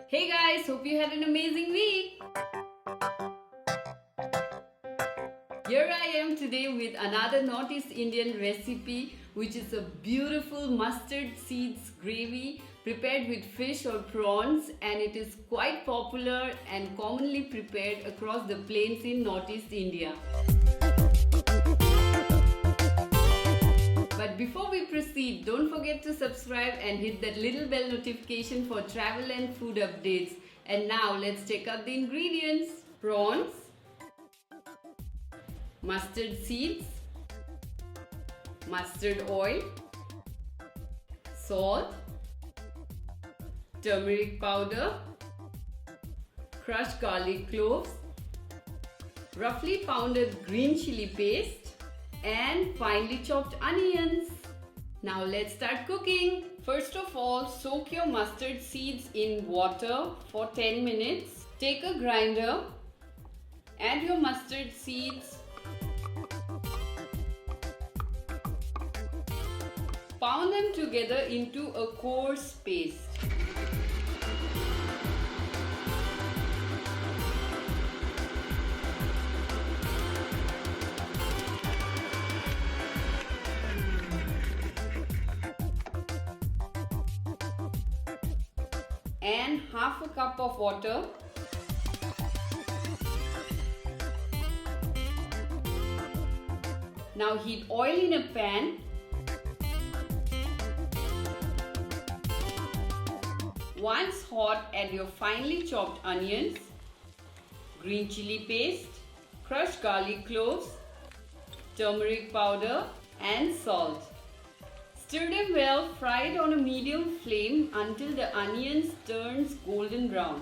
Hey guys, hope you had an amazing week. Here I am today with another Northeast Indian recipe, which is a beautiful mustard seeds gravy prepared with fish or prawns, and it is quite popular and commonly prepared across the plains in Northeast India. But before we proceed, don't forget to subscribe and hit that little bell notification for travel and food updates. And now let's check out the ingredients. Prawns, mustard seeds, mustard oil, salt, turmeric powder, crushed garlic cloves, roughly pounded green chili paste, and finely chopped onions. Now let's start cooking. First of all, soak your mustard seeds in water for 10 minutes. Take a grinder, add your mustard seeds, pound them together into a coarse paste. And half a cup of water. Now heat oil in a pan. Once hot, add your finely chopped onions, green chili paste, crushed garlic cloves, turmeric powder and salt. Stir them well, fried on a medium flame until the onions turns golden brown.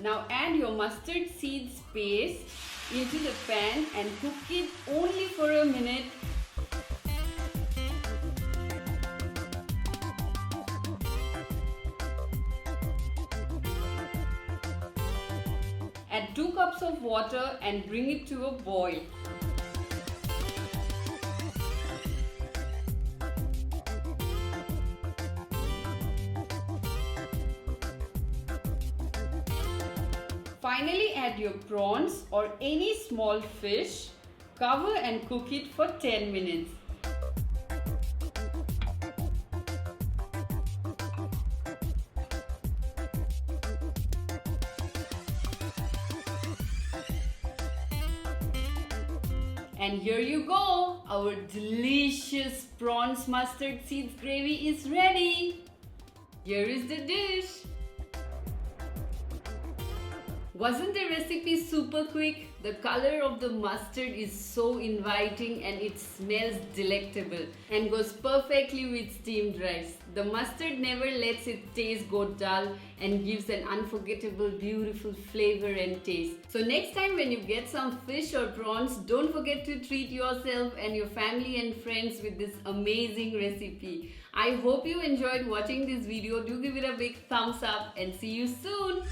Now add your mustard seeds paste into the pan and cook it only for a minute. Add 2 cups of water and bring it to a boil. Finally, add your prawns or any small fish. Cover and cook it for 10 minutes. And here you go, our delicious prawns mustard seeds gravy is ready. Here is the dish. Wasn't the recipe super quick? The color of the mustard is so inviting and it smells delectable and goes perfectly with steamed rice. The mustard never lets its taste go dull and gives an unforgettable, beautiful flavor and taste. So next time when you get some fish or prawns, don't forget to treat yourself and your family and friends with this amazing recipe. I hope you enjoyed watching this video. Do give it a big thumbs up and see you soon.